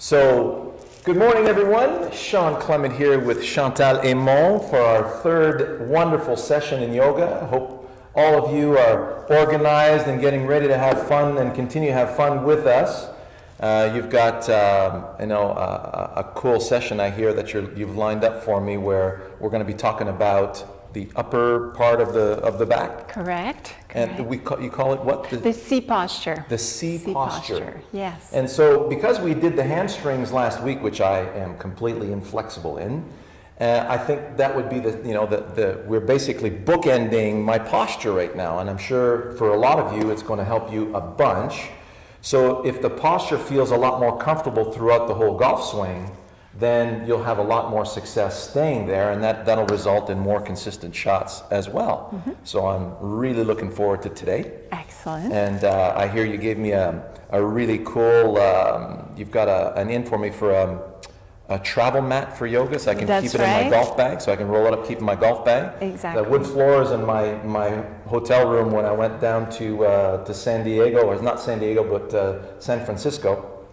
So, good morning everyone. Shawn Clement here with Chantal Aymon for our third wonderful session in yoga. I hope all of you are organized and getting ready to have fun and continue to have fun with us. You've got, a cool session I hear that you've lined up for me where we're going to be talking about the upper part of the back. Correct. And you call it what? The C posture. The C posture. Yes. And so because we did the hamstrings last week, which I am completely inflexible in, I think that would be we're basically bookending my posture right now. And I'm sure for a lot of you, it's going to help you a bunch. So if the posture feels a lot more comfortable throughout the whole golf swing, then you'll have a lot more success staying there, and that'll result in more consistent shots as well. Mm-hmm. So I'm really looking forward to today. Excellent. And I hear you gave me a really cool, you've got an in for me for a travel mat for yoga, so I can keep it in my golf bag, so I can roll it up, keep it in my golf bag. Exactly. The wood floors in my hotel room when I went down to San Diego, or not San Diego, but San Francisco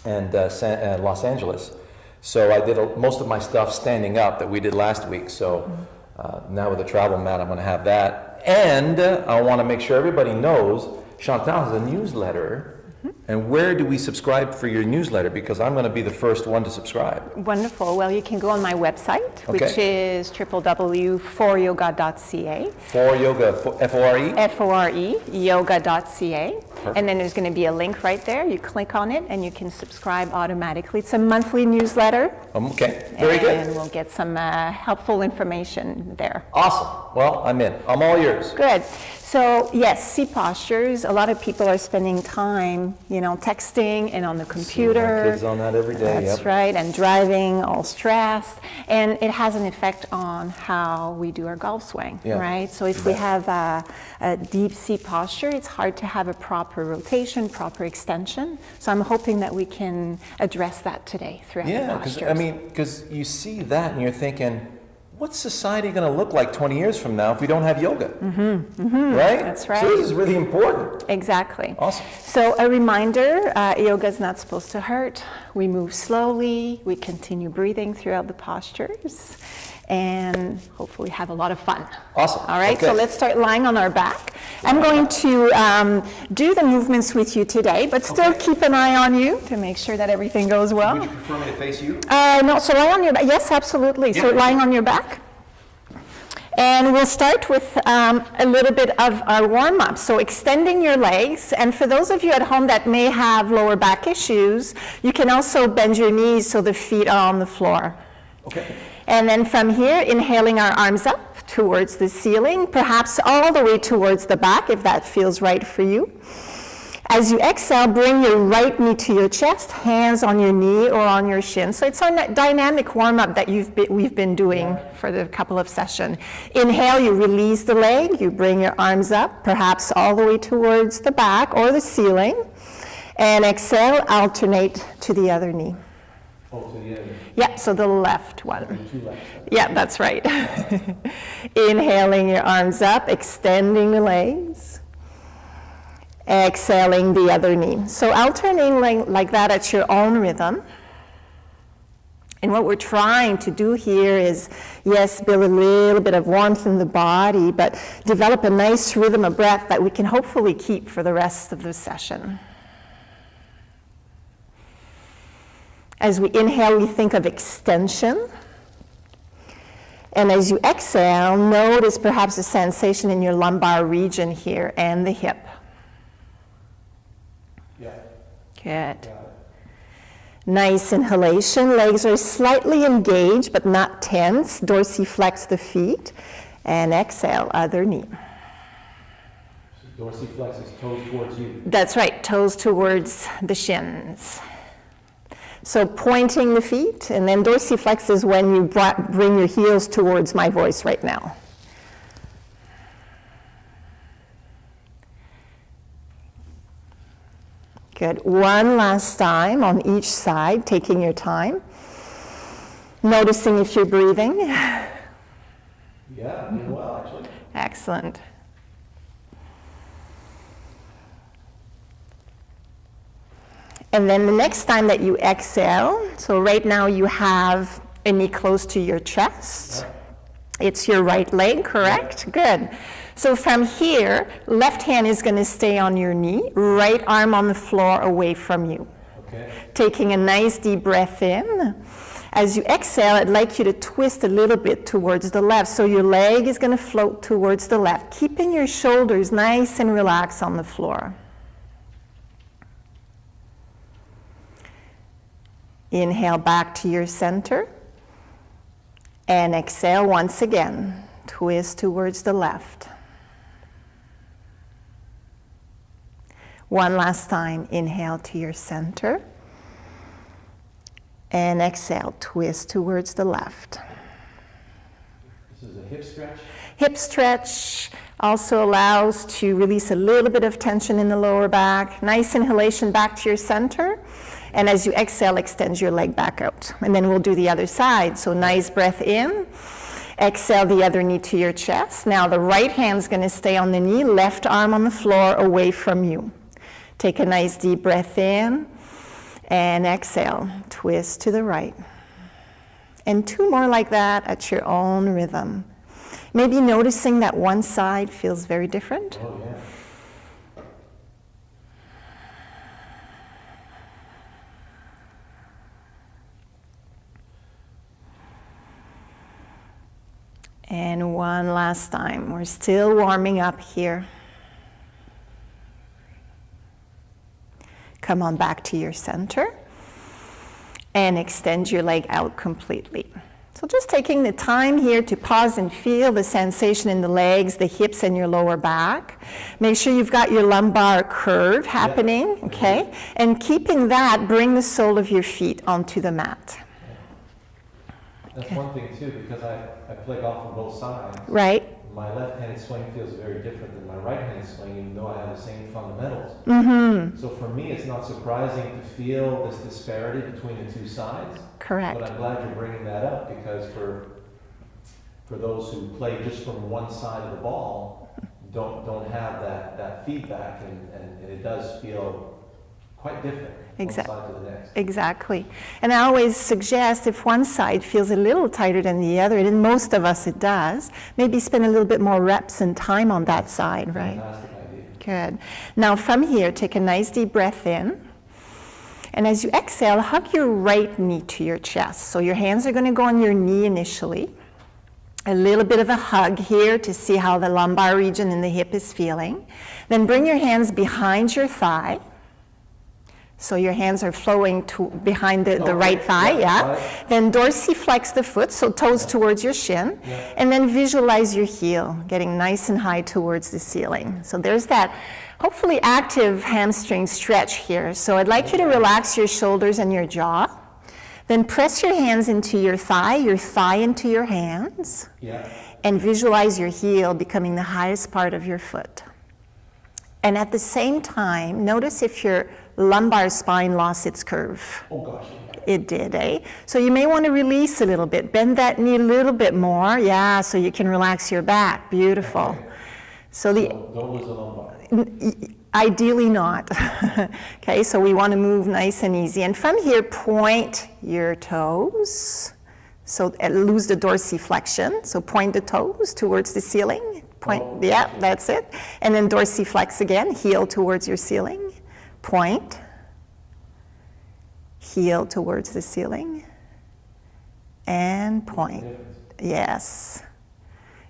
and Los Angeles. So I did most of my stuff standing up that we did last week. So now with the travel mat, I'm going to have that. And I want to make sure everybody knows Chantal has a newsletter. And where do we subscribe for your newsletter? Because I'm going to be the first one to subscribe. Wonderful. Well, you can go on my website, which is www.foryoga.ca. For yoga, F-O-R-E? F-O-R-E, yoga.ca. Perfect. And then there's going to be a link right there. You click on it and you can subscribe automatically. It's a monthly newsletter. Okay, very good. And we'll get some helpful information there. Awesome. Well, I'm in. I'm all yours. Good. So yes, C postures. A lot of people are spending time, texting and on the computer. See my kids on that every day. That's right, and driving, all stressed, and it has an effect on how we do our golf swing, right? So if we have a deep C posture, it's hard to have a proper rotation, proper extension. So I'm hoping that we can address that today throughout the postures. Yeah, because you see that and you're thinking, what's society going to look like 20 years from now if we don't have yoga? Mm-hmm. Mm-hmm. Right? That's right. So this is really important. Exactly. Awesome. So a reminder, yoga is not supposed to hurt. We move slowly. We continue breathing throughout the postures. And hopefully have a lot of fun. Awesome. All right, okay. So let's start lying on our back. I'm going to do the movements with you today, but still keep an eye on you to make sure that everything goes well. Would you prefer me to face you? No, so lie on your back. Yes, absolutely. Yeah. So lying on your back. And we'll start with a little bit of our warm-up. So extending your legs. And for those of you at home that may have lower back issues, you can also bend your knees so the feet are on the floor. Okay. And then from here, inhaling our arms up towards the ceiling, perhaps all the way towards the back if that feels right for you. As you exhale, bring your right knee to your chest, hands on your knee or on your shin. So it's a dynamic warm-up that we've been doing for the couple of sessions. Inhale, you release the leg, you bring your arms up, perhaps all the way towards the back or the ceiling. And exhale, alternate to the other knee. Oh, to the other. Yeah, so the left one. Two left. Yeah, that's right. Inhaling your arms up, extending the legs. Exhaling the other knee. So alternating like that at your own rhythm. And what we're trying to do here is, yes, build a little bit of warmth in the body, but develop a nice rhythm of breath that we can hopefully keep for the rest of the session. As we inhale, we think of extension. And as you exhale, notice perhaps a sensation in your lumbar region here and the hip. Yeah. Good. Nice inhalation. Legs are slightly engaged but not tense. Dorsiflex the feet. And exhale, other knee. So dorsiflex is toes towards you. That's right, toes towards the shins. So pointing the feet, and then dorsiflex is when you bring your heels towards my voice right now. Good. One last time on each side, taking your time. Noticing if you're breathing. Yeah, doing well, actually. Excellent. And then the next time that you exhale, so right now you have a knee close to your chest. It's your right leg, correct? Good. So from here, left hand is going to stay on your knee, right arm on the floor away from you. Okay. Taking a nice deep breath in. As you exhale, I'd like you to twist a little bit towards the left. So your leg is going to float towards the left, keeping your shoulders nice and relaxed on the floor. Inhale back to your center. And exhale once again. Twist towards the left. One last time. Inhale to your center. And exhale, twist towards the left. This is a hip stretch? Hip stretch also allows to release a little bit of tension in the lower back. Nice inhalation back to your center. And as you exhale, extend your leg back out. And then we'll do the other side. So nice breath in. Exhale the other knee to your chest. Now the right hand's going to stay on the knee, left arm on the floor away from you. Take a nice deep breath in. And exhale, twist to the right. And 2 more like that at your own rhythm. Maybe noticing that one side feels very different. Oh, yeah. And one last time. We're still warming up here. Come on back to your center and extend your leg out completely. So just taking the time here to pause and feel the sensation in the legs, the hips, and your lower back. Make sure you've got your lumbar curve happening, okay? And keeping that, bring the sole of your feet onto the mat. That's one thing too, because I play golf on both sides. Right. My left-handed swing feels very different than my right-handed swing, even though I have the same fundamentals. Mm-hmm. So for me, it's not surprising to feel this disparity between the two sides. Correct. But I'm glad you're bringing that up, because for those who play just from one side of the ball, don't have that feedback, and it does feel quite different. Exactly. One side to the next. Exactly. And I always suggest if one side feels a little tighter than the other, and in most of us it does, maybe spend a little bit more reps and time on that side, right? Fantastic idea. Good. Now from here, take a nice deep breath in. And as you exhale, hug your right knee to your chest. So your hands are going to go on your knee initially. A little bit of a hug here to see how the lumbar region in the hip is feeling. Then bring your hands behind your thigh. So your hands are flowing behind the right thigh, yeah. Right. Then dorsiflex the foot, so toes towards your shin. Yeah. And then visualize your heel getting nice and high towards the ceiling. So there's that hopefully active hamstring stretch here. So I'd like you to relax your shoulders and your jaw. Then press your hands into your thigh into your hands. Yeah. And visualize your heel becoming the highest part of your foot. And at the same time, notice if your lumbar spine lost its curve. Oh gosh. It did, eh? So you may want to release a little bit. Bend that knee a little bit more. Yeah, so you can relax your back. Beautiful. Okay. So Don't lose the lumbar. ideally not. Okay, so we want to move nice and easy. And from here, point your toes. So lose the dorsiflexion. So point the toes towards the ceiling. Point, yeah, that's it. And then dorsiflex again, heel towards your ceiling. Point, heel towards the ceiling, and point. Yes.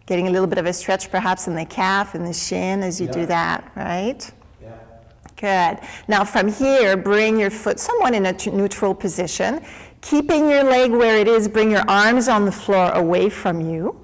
Getting a little bit of a stretch perhaps in the calf and the shin as you do that, right? Yeah. Good. Now from here, bring your foot somewhat in a neutral position. Keeping your leg where it is, bring your arms on the floor away from you.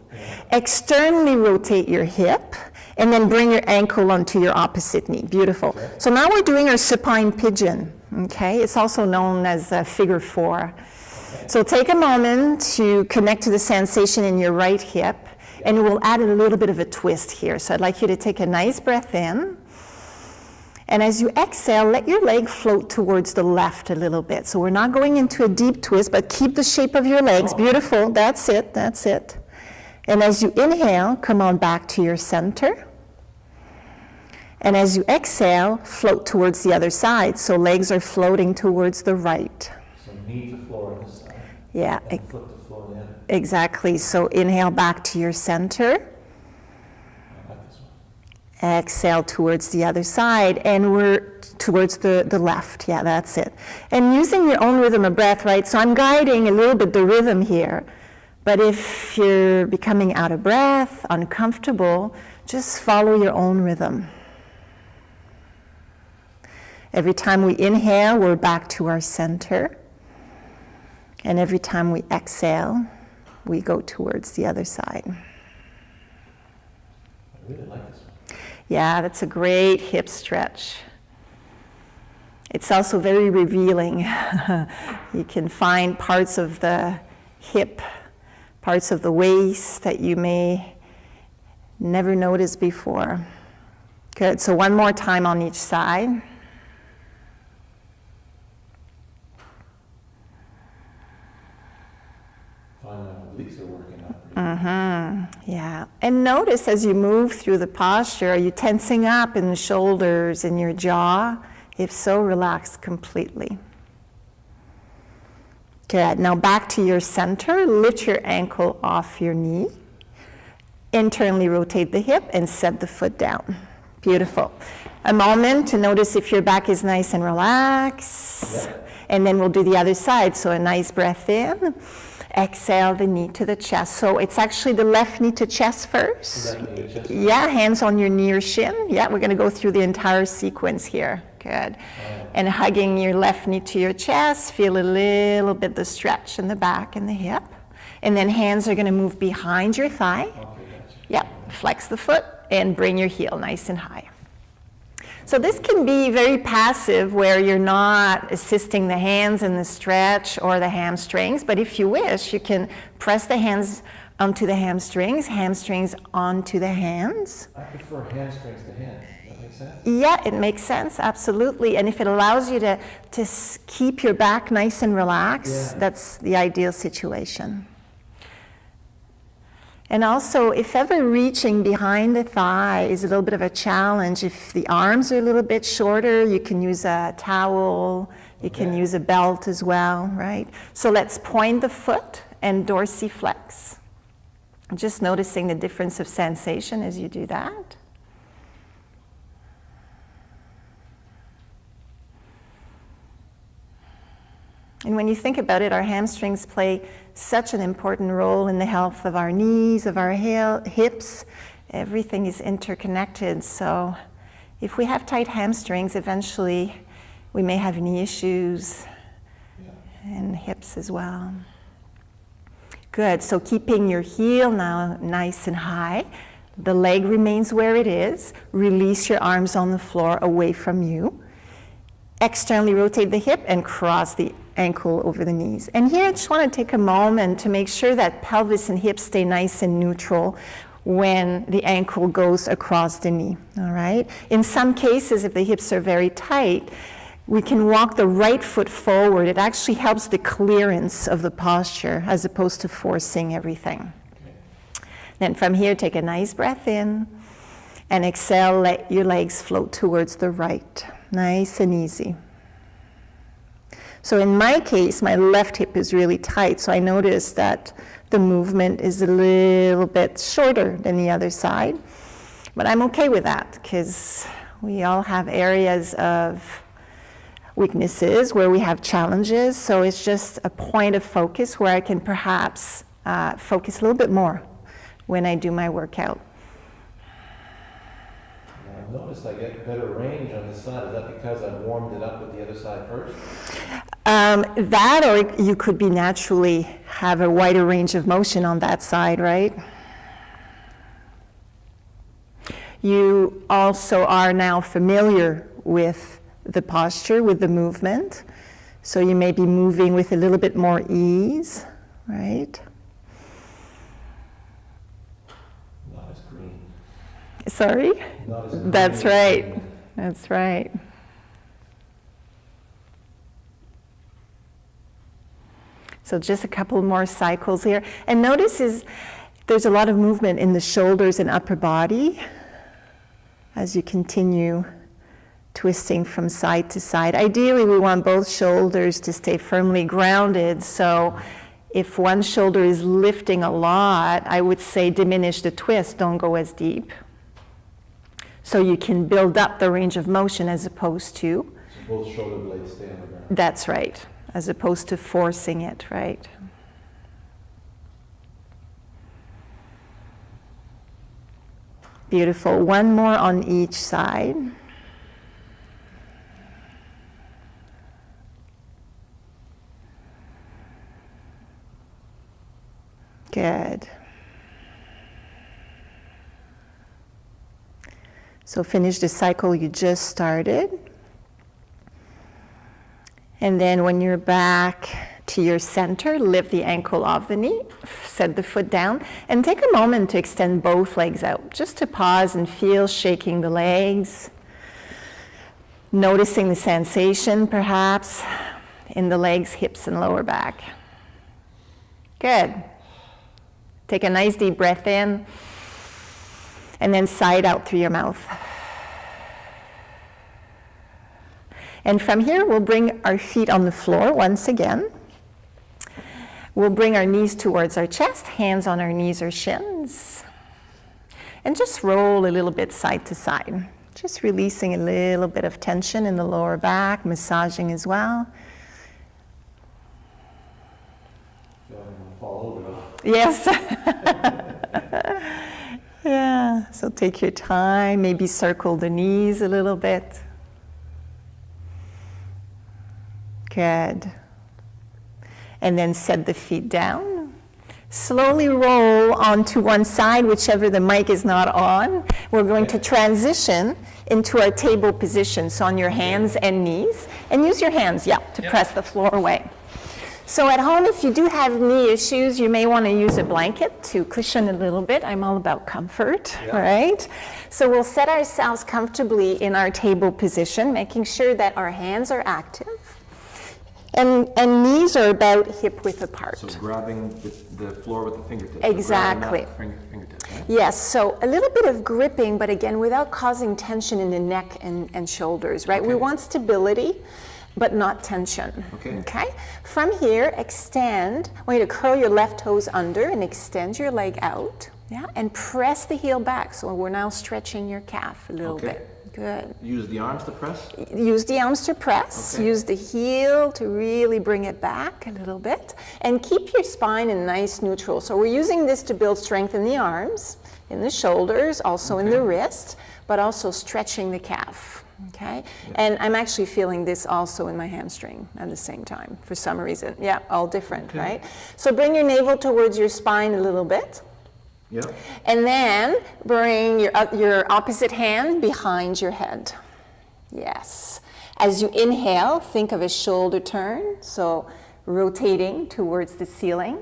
Externally rotate your hip, and then bring your ankle onto your opposite knee. Beautiful. Okay. So now we're doing our supine pigeon, okay? It's also known as figure 4. Okay. So take a moment to connect to the sensation in your right hip, and we'll add a little bit of a twist here. So I'd like you to take a nice breath in, and as you exhale, let your leg float towards the left a little bit. So we're not going into a deep twist, but keep the shape of your legs. Beautiful. That's it. That's it. And as you inhale, come on back to your center. And as you exhale, float towards the other side. So legs are floating towards the right. So knee to floor on this side. Yeah, And foot to floor on the other. exactly. So inhale back to your center. I like this one. Exhale towards the other side, and we're towards the left. Yeah, that's it. And using your own rhythm of breath, right? So I'm guiding a little bit the rhythm here. But if you're becoming out of breath, uncomfortable, just follow your own rhythm. Every time we inhale, we're back to our center. And every time we exhale, we go towards the other side. I really like this one. Yeah, that's a great hip stretch. It's also very revealing. You can find parts of the hip, parts of the waist that you may never notice before. Good, so one more time on each side. Find my obliques are working out. Yeah, and notice as you move through the posture, are you tensing up in the shoulders, in your jaw? If so, relax completely. Good, now back to your center, lift your ankle off your knee. Internally rotate the hip and set the foot down. Beautiful. A moment to notice if your back is nice and relaxed. Yeah. And then we'll do the other side. So a nice breath in. Exhale the knee to the chest. So it's actually the left knee to chest first. Left knee to chest. Yeah, hands on your knee or shin. Yeah, we're going to go through the entire sequence here. Good. And hugging your left knee to your chest. Feel a little bit the stretch in the back and the hip. And then hands are going to move behind your thigh. Okay, gotcha. Yeah, flex the foot and bring your heel nice and high. So this can be very passive where you're not assisting the hands in the stretch or the hamstrings, but if you wish, you can press the hands onto the hamstrings onto the hands. I prefer hamstrings to hands. Does that make sense? Yeah, it makes sense, absolutely. And if it allows you to keep your back nice and relaxed, Yeah. that's the ideal situation. And also, if ever reaching behind the thigh is a little bit of a challenge, if the arms are a little bit shorter, you can use a towel, you can use a belt as well, right? So let's point the foot and dorsiflex. Just noticing the difference of sensation as you do that. And when you think about it, our hamstrings play such an important role in the health of our knees, of our hips. Everything is interconnected. So if we have tight hamstrings, eventually we may have knee issues and hips as well. Good, so keeping your heel now nice and high. The leg remains where it is. Release your arms on the floor away from you. Externally rotate the hip and cross the ankle over the knees. And here I just want to take a moment to make sure that pelvis and hips stay nice and neutral when the ankle goes across the knee, all right? In some cases, if the hips are very tight, we can walk the right foot forward. It actually helps the clearance of the posture as opposed to forcing everything. Okay. Then from here, take a nice breath in and exhale, let your legs float towards the right. Nice and easy. So in my case, my left hip is really tight, so I notice that the movement is a little bit shorter than the other side. But I'm okay with that, because we all have areas of weaknesses where we have challenges, so it's just a point of focus where I can perhaps focus a little bit more when I do my workout. I've noticed I get better range on this side. Is that because I warmed it up with the other side first? That, or you could be naturally have a wider range of motion on that side, right? You also are now familiar with the posture, with the movement, so you may be moving with a little bit more ease, right? Not as green. Sorry? Not as green. That's right. That's right. So just a couple more cycles here. And notice there's a lot of movement in the shoulders and upper body as you continue twisting from side to side. Ideally, we want both shoulders to stay firmly grounded, so if one shoulder is lifting a lot, I would say diminish the twist, don't go as deep. So you can build up the range of motion as opposed to... So both shoulder blades stay on the ground. That's right, as opposed to forcing it, right? Beautiful. One more on each side. Good. So finish the cycle you just started. And then when you're back to your center, lift the ankle off the knee, set the foot down, and take a moment to extend both legs out, just to pause and feel shaking the legs, noticing the sensation perhaps in the legs, hips, and lower back. Good. Take a nice deep breath in, and then sigh it out through your mouth. And from here, we'll bring our feet on the floor once again. We'll bring our knees towards our chest, hands on our knees or shins. And just roll a little bit side to side. Just releasing a little bit of tension in the lower back, massaging as well. Fall over. Yes. Yeah, so take your time, maybe circle the knees a little bit. Good. And then set the feet down. Slowly roll onto one side, whichever the mic is not on. We're going to transition into our table position, so on your hands and knees. And use your hands, to press the floor away. So at home, if you do have knee issues, you may want to use a blanket to cushion a little bit. I'm all about comfort, right? So we'll set ourselves comfortably in our table position, making sure that our hands are active. And knees are about hip width apart. So grabbing the floor with the fingertips. Exactly. So fingertips, right? Yes, so a little bit of gripping, but again, without causing tension in the neck and shoulders, right? Okay. We want stability, but not tension. Okay? From here, extend. I want you to curl your left toes under and extend your leg out. Yeah, and press the heel back. So we're now stretching your calf a little bit. Good. Use the arms to press? Use the arms to press. Okay. Use the heel to really bring it back a little bit. And keep your spine in nice neutral. So we're using this to build strength in the arms, in the shoulders, also in the wrist, but also stretching the calf. Okay? And I'm actually feeling this also in my hamstring at the same time, for some reason. Yeah, all different, right? So bring your navel towards your spine a little bit. Yep. And then bring your opposite hand behind your head. Yes. As you inhale, think of a shoulder turn, so rotating towards the ceiling.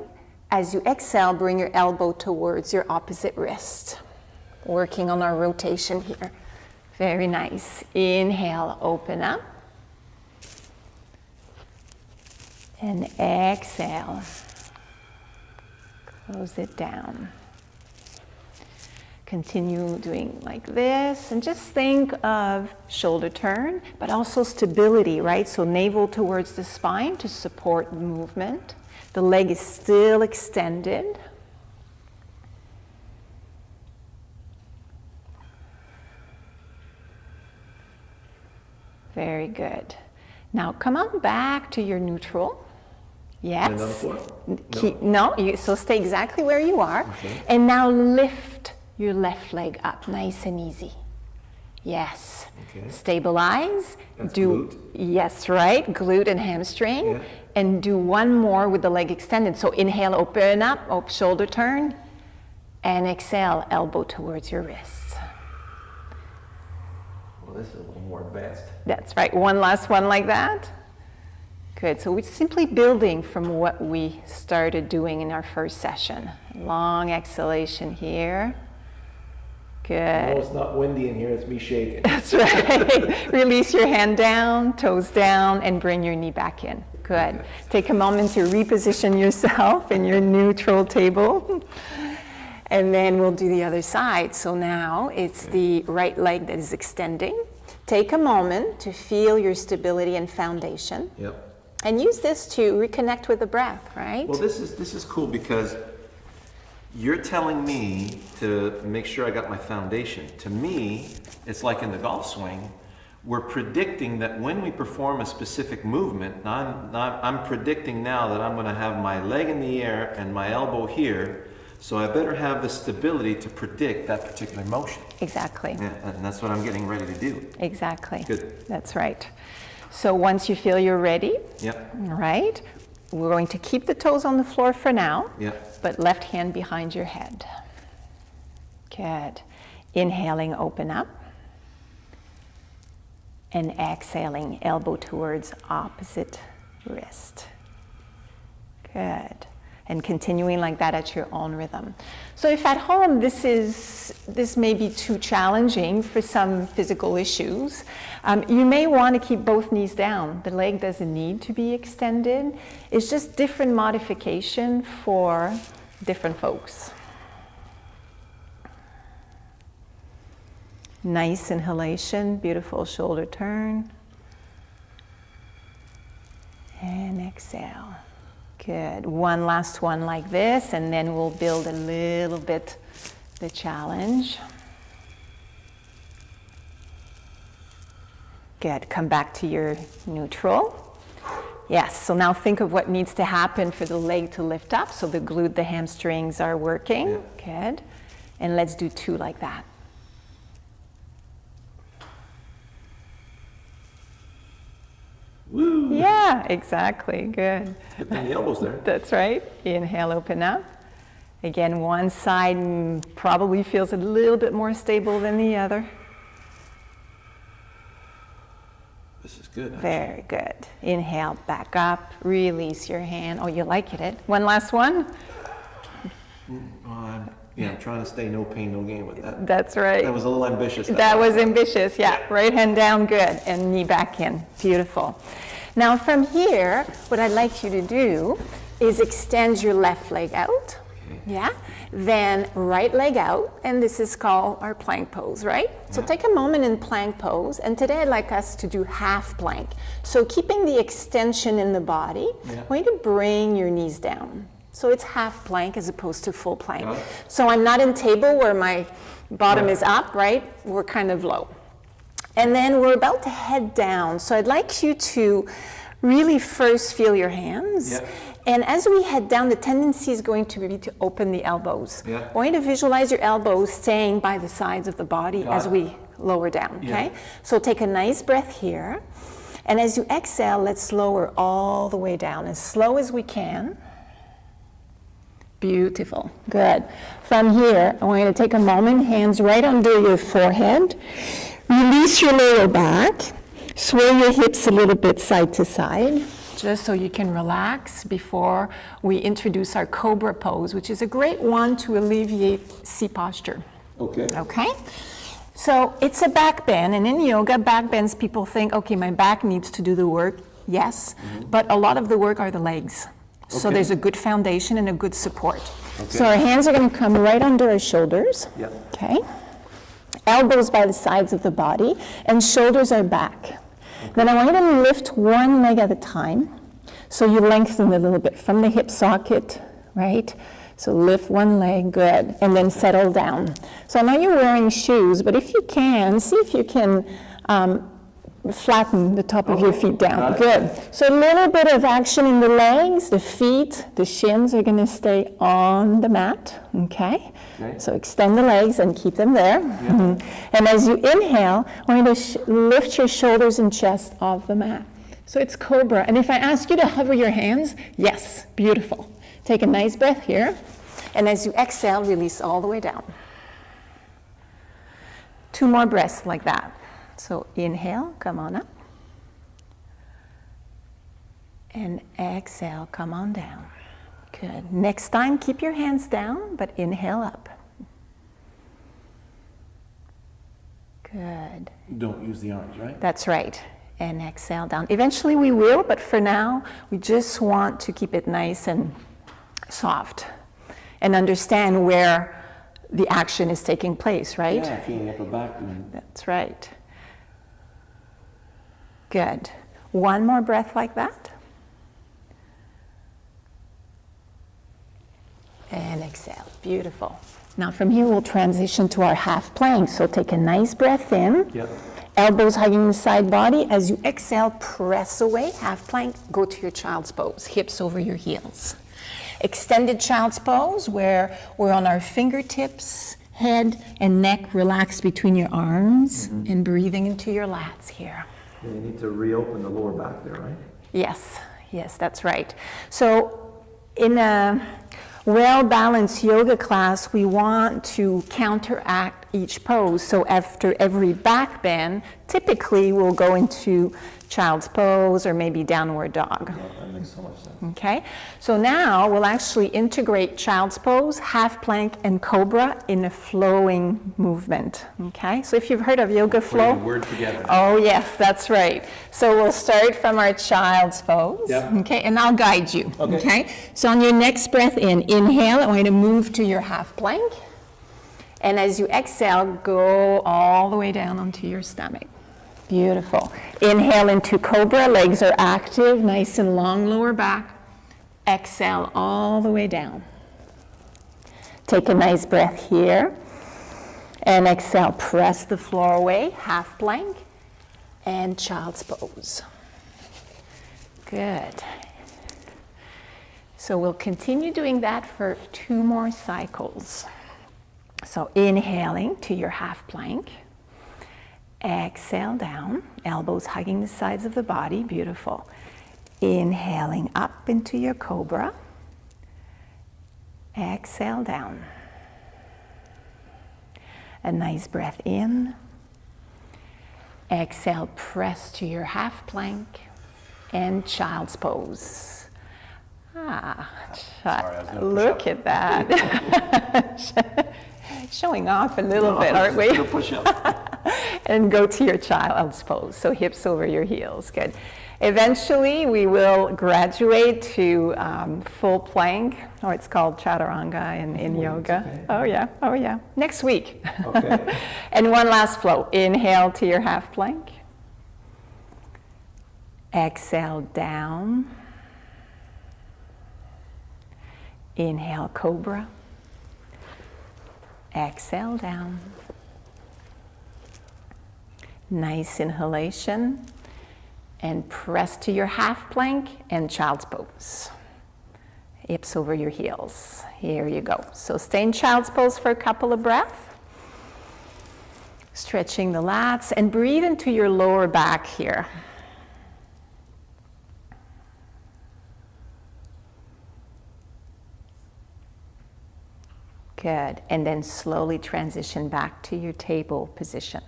As you exhale, bring your elbow towards your opposite wrist. Working on our rotation here. Very nice. Inhale, open up. And exhale. Close it down. Continue doing like this, and just think of shoulder turn, but also stability, right? So navel towards the spine to support the movement. The leg is still extended. Very good. Now come on back to your neutral. Yes. So stay exactly where you are. Okay. And now lift your left leg up, nice and easy. Yes. Okay. Stabilize. That's glute. Yes, right. Glute and hamstring. Yeah. And do one more with the leg extended. So inhale, open up, shoulder turn. And exhale, elbow towards your wrists. Well, this is a little more advanced. That's right. One last one like that. Good. So we're simply building from what we started doing in our first session. Long exhalation here. Good. No, it's not windy in here, it's me shaking. That's right. Release your hand down, toes down, and bring your knee back in. Good. Take a moment to reposition yourself in your neutral table. And then we'll do the other side. So now it's the right leg that is extending. Take a moment to feel your stability and foundation. Yep. And use this to reconnect with the breath, right? Well, this is cool because you're telling me to make sure I got my foundation. To me, it's like in the golf swing, we're predicting that when we perform a specific movement, I'm predicting now that I'm going to have my leg in the air and my elbow here, so I better have the stability to predict that particular motion. Exactly. Yeah, and that's what I'm getting ready to do. Exactly. Good. That's right. So once you feel you're ready, Yep. all right, we're going to keep the toes on the floor for now, Yep. but left hand behind your head. Good. Inhaling, open up. And exhaling, elbow towards opposite wrist. Good. And continuing like that at your own rhythm. So if at home this may be too challenging for some physical issues, you may want to keep both knees down. The leg doesn't need to be extended. It's just different modification for different folks. Nice inhalation, beautiful shoulder turn. And exhale. Good. One last one like this, and then we'll build a little bit the challenge. Good. Come back to your neutral. Yes, so now think of what needs to happen for the leg to lift up. So the glute, the hamstrings are working. Yeah. Good. And let's do 2 like that. Woo! Yeah, exactly. Good. Get the elbows there. That's right. Inhale, open up. Again, one side probably feels a little bit more stable than the other. This is good. Very good. Inhale, back up. Release your hand. Oh, you like it. One last one. Yeah, I'm trying to stay no pain, no gain with that. That's right. That was a little ambitious. That was ambitious, yeah. Right hand down, good. And knee back in. Beautiful. Now from here, what I'd like you to do is extend your left leg out. Okay. Yeah. Then right leg out, and this is called our plank pose, right? Yeah. So take a moment in plank pose, and today I'd like us to do half plank. So keeping the extension in the body, I want you to bring your knees down. So it's half plank as opposed to full plank. So I'm not in table where my bottom is up, right? We're kind of low. And then we're about to head down. So I'd like you to really first feel your hands. Yeah. And as we head down, the tendency is going to be to open the elbows. Yeah. I want you to visualize your elbows staying by the sides of the body as we lower down, okay? Yeah. So take a nice breath here. And as you exhale, let's lower all the way down as slow as we can. Beautiful. Good. From here, I want you to take a moment, hands right under your forehead. Release your lower back. Sway your hips a little bit side to side, just so you can relax before we introduce our cobra pose, which is a great one to alleviate C posture. Okay. Okay? So it's a back bend, and in yoga, back bends, people think, okay, my back needs to do the work. Yes, but a lot of the work are the legs. So there's a good foundation and a good support. So our hands are going to come right under our shoulders. Yep. Okay. Elbows by the sides of the body, and shoulders are back. Then I want you to lift one leg at a time. So you lengthen a little bit from the hip socket, right? So lift one leg, good, and then settle down. So I know you're wearing shoes, but if you can, see if you can flatten the top of your feet down. Good. So a little bit of action in the legs, the feet, the shins are going to stay on the mat. Okay? So extend the legs and keep them there. And as you inhale, I want you to lift your shoulders and chest off the mat. So it's cobra. And if I ask you to hover your hands, yes, beautiful. Take a nice breath here. And as you exhale, release all the way down. 2 more breaths like that. So inhale, come on up. And exhale, come on down. Good. Next time, keep your hands down, but inhale up. Good. Don't use the arms, right? That's right. And exhale down. Eventually we will, but for now, we just want to keep it nice and soft. And understand where the action is taking place, right? Yeah, feeling upper back. That's right. Good. One more breath like that. And exhale. Beautiful. Now from here we'll transition to our half plank. So take a nice breath in. Yep. Elbows hugging the side body. As you exhale, press away. Half plank, go to your child's pose. Hips over your heels. Extended child's pose where we're on our fingertips, head and neck relaxed between your arms and breathing into your lats here. You need to reopen the lower back there, right? Yes, yes, that's right. So in a well-balanced yoga class, we want to counteract each pose. So after every back bend, typically we'll go into child's pose or maybe downward dog. Yeah, that makes so much sense. Okay, so now we'll actually integrate child's pose, half plank, and cobra in a flowing movement. Okay, so if you've heard of yoga flow. Putting the word together. Oh yes, that's right. So we'll start from our child's pose. Yep. Okay, and I'll guide you. Okay. So on your next breath in, inhale, I want you to move to your half plank. And as you exhale, go all the way down onto your stomach. Beautiful. Inhale into cobra, legs are active, nice and long lower back. Exhale all the way down. Take a nice breath here. And exhale, press the floor away, half plank, and child's pose. Good. So we'll continue doing that for 2 more cycles. So inhaling to your half plank. Exhale down, elbows hugging the sides of the body, beautiful. Inhaling up into your cobra. Exhale down. A nice breath in. Exhale, press to your half plank and child's pose. Look at that. Showing off a little bit, aren't we? Push up. And go to your child's pose. So hips over your heels, good. Eventually, we will graduate to full plank, or it's called chaturanga in yoga. Okay. Oh yeah, next week. Okay. And one last flow. Inhale to your half plank. Exhale down. Inhale, cobra. Exhale down. Nice inhalation. And press to your half plank and child's pose. Hips over your heels. Here you go. So stay in child's pose for a couple of breaths. Stretching the lats and breathe into your lower back here. Good. And then slowly transition back to your table position.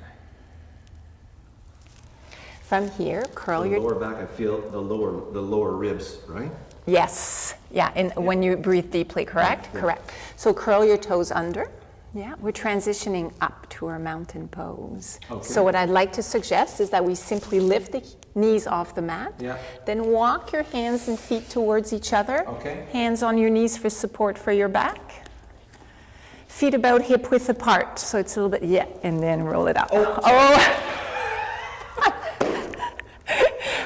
From here, curl The your... lower back, I feel the lower ribs, right? Yes. Yeah, and when you breathe deeply, correct? Yeah. Correct. So curl your toes under. Yeah, we're transitioning up to our mountain pose. Okay. So what I'd like to suggest is that we simply lift the knees off the mat. Yeah. Then walk your hands and feet towards each other. Okay. Hands on your knees for support for your back. Feet about hip width apart, so it's a little bit, yeah, and then roll it up. Oh.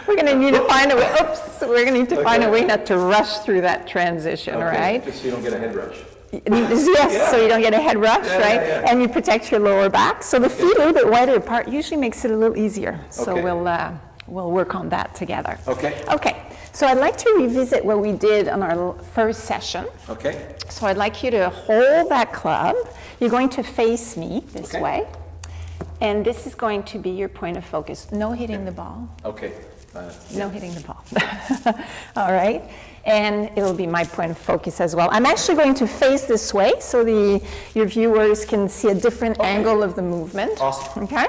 We're going to need to find a way, we're going to need to find a way not to rush through that transition, right? Just so you don't get a head rush. Yes, so you don't get a head rush, right? Yeah. And you protect your lower back. So the feet a little bit wider apart usually makes it a little easier. So Okay. we'll work on that together. Okay. Okay, so I'd like to revisit what we did on our first session. Okay. So I'd like you to hold that club. You're going to face me this Okay. way. And this is going to be your point of focus. No hitting the ball. Okay. No hitting the ball. All right. And it'll be my point of focus as well. I'm actually going to face this way so your viewers can see a different angle of the movement. Awesome. Okay.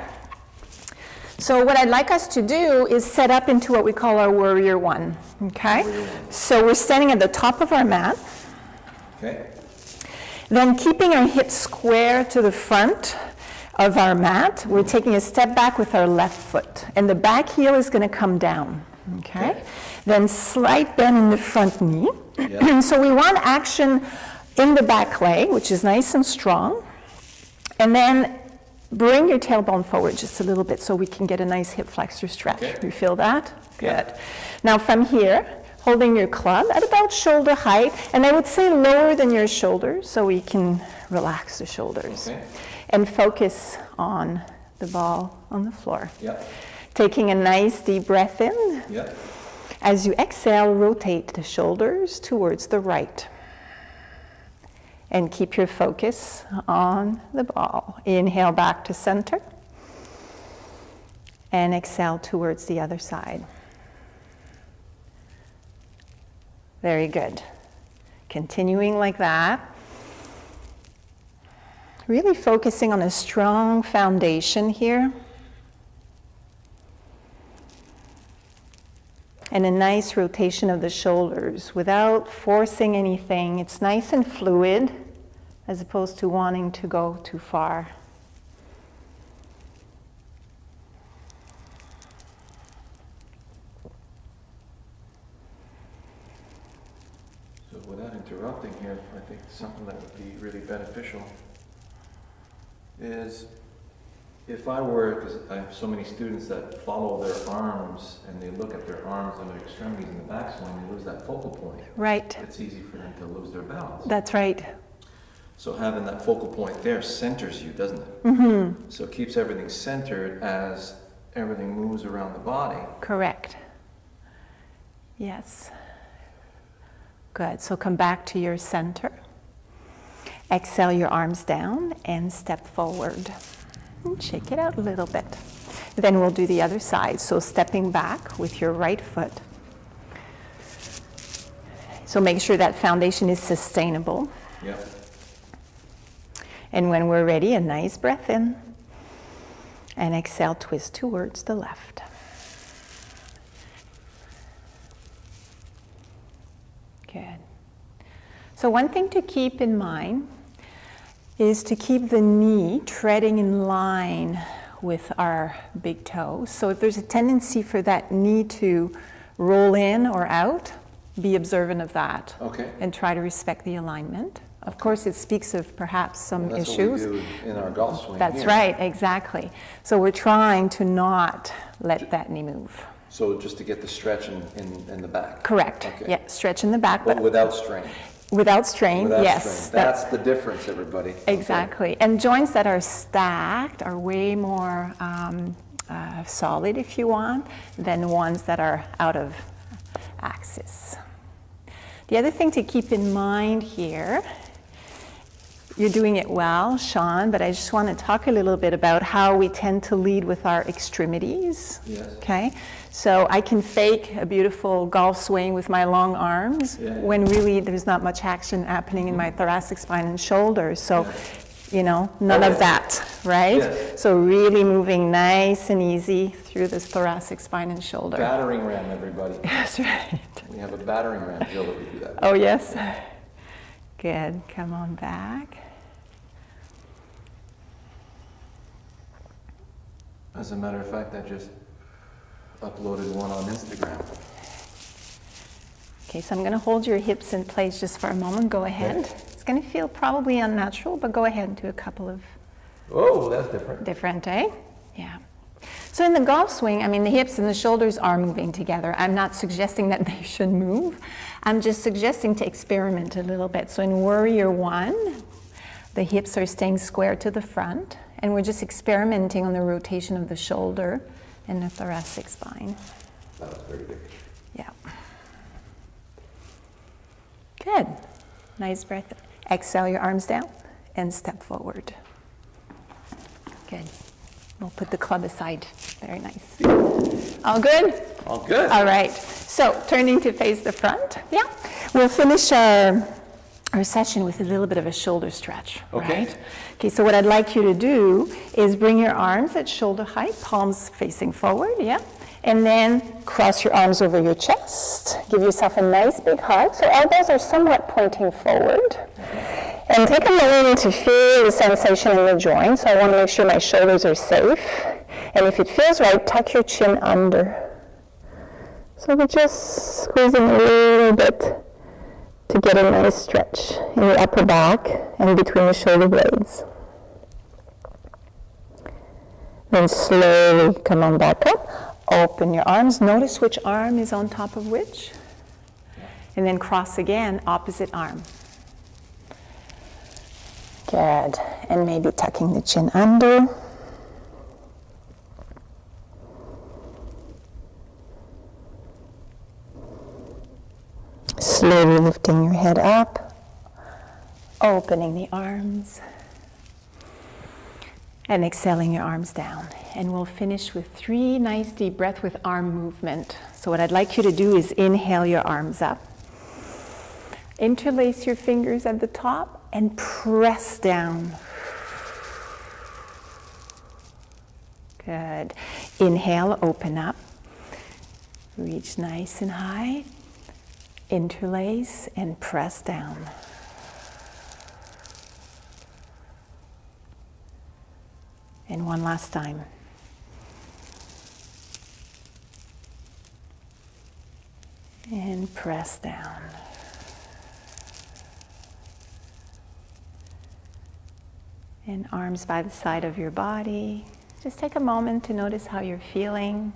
So what I'd like us to do is set up into what we call our warrior one. Okay. So we're standing at the top of our mat. Okay. Then keeping our hips square to the front of our mat, we're taking a step back with our left foot. And the back heel is going to come down. Okay? Then slight bend in the front knee. Yeah. So we want action in the back leg, which is nice and strong. And then bring your tailbone forward just a little bit so we can get a nice hip flexor stretch. Okay. You feel that? Yeah. Good. Now from here, holding your club at about shoulder height, and I would say lower than your shoulders so we can relax the shoulders. Okay. And focus on the ball on the floor. Yep. Taking a nice deep breath in. Yep. As you exhale, rotate the shoulders towards the right. And keep your focus on the ball. Inhale back to center. And exhale towards the other side. Very good. Continuing like that. Really focusing on a strong foundation here. And a nice rotation of the shoulders without forcing anything. It's nice and fluid as opposed to wanting to go too far. So without interrupting here, I think something that would be really beneficial is if I were, because I have so many students that follow their arms and they look at their arms and their extremities in the backswing, they lose that focal point. Right. It's easy for them to lose their balance. That's right. So having that focal point there centers you, doesn't it? Mm-hmm. So it keeps everything centered as everything moves around the body. Correct. Yes. Good. So come back to your center. Exhale your arms down and step forward. And shake it out a little bit. Then we'll do the other side. So stepping back with your right foot. So make sure that foundation is sustainable. Yep. And when we're ready, a nice breath in. And exhale, twist towards the left. Good. So one thing to keep in mind is to keep the knee treading in line with our big toe. So if there's a tendency for that knee to roll in or out, be observant of that. Okay. And try to respect the alignment. Of course, it speaks of perhaps some Well, that's issues. what we do in our golf swing. That's here. right, exactly. So we're trying to not let that knee move. So just to get the stretch in the back. Correct. Okay. Yeah, stretch in the back, But but without strain. without strain, Without yes. strain. That's the difference, everybody. Okay. Exactly. And joints that are stacked are way more solid, if you want, than ones that are out of axis. The other thing to keep in mind here, you're doing it well, Shawn, but I just want to talk a little bit about how we tend to lead with our extremities. Yes. Okay? So I can fake a beautiful golf swing with my long arms when really there's not much action happening in my thoracic spine and shoulders. So, you know, none of that, right? Yes. So really moving nice and easy through this thoracic spine and shoulder. Battering ram, everybody. That's right. We have a battering ram drill that we do that. Oh, yes. Good. Come on back. As a matter of fact, I just uploaded one on Instagram. Okay, so I'm going to hold your hips in place just for a moment. Go ahead. Okay. It's going to feel probably unnatural, but go ahead and do a couple of Oh, that's different. different, eh? Yeah. So in the golf swing, I mean, the hips and the shoulders are moving together. I'm not suggesting that they should move. I'm just suggesting to experiment a little bit. So in Warrior One, the hips are staying square to the front, and we're just experimenting on the rotation of the shoulder and the thoracic spine. That was very good. Yeah. Good. Nice breath. Exhale your arms down and step forward. Good. We'll put the club aside. Very nice. All good? All good. All right. So turning to face the front. Yeah. We'll finish our session with a little bit of a shoulder stretch. Okay. Right? Okay, so what I'd like you to do is bring your arms at shoulder height, palms facing forward, yeah? And then cross your arms over your chest. Give yourself a nice big hug. So elbows are somewhat pointing forward. And take a moment to feel the sensation in the joint. So I want to make sure my shoulders are safe. And if it feels right, tuck your chin under. So we're just squeezing a little bit to get a nice stretch in the upper back and between the shoulder blades. Then slowly come on back up. Open your arms. Notice which arm is on top of which. And then cross again, opposite arm. Good. And maybe tucking the chin under. Slowly lifting your head up, opening the arms, and exhaling your arms down. And we'll finish with 3 nice deep breaths with arm movement. So what I'd like you to do is inhale your arms up. Interlace your fingers at the top and press down. Good. Inhale, open up. Reach nice and high. Interlace and press down. And one last time. And press down. And arms by the side of your body. Just take a moment to notice how you're feeling.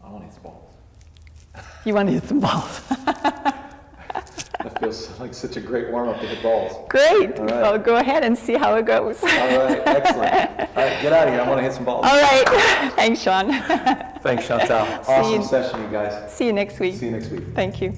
I want to hit some balls. You want to hit some balls. That feels like such a great warm-up to hit balls. Great. All right. Well, go ahead and see how it goes. All right, excellent. All right, get out of here. I want to hit some balls. All right. Thanks, Shawn. Thanks, Chantal. See you. Awesome session, you guys. See you next week. See you next week. Thank you.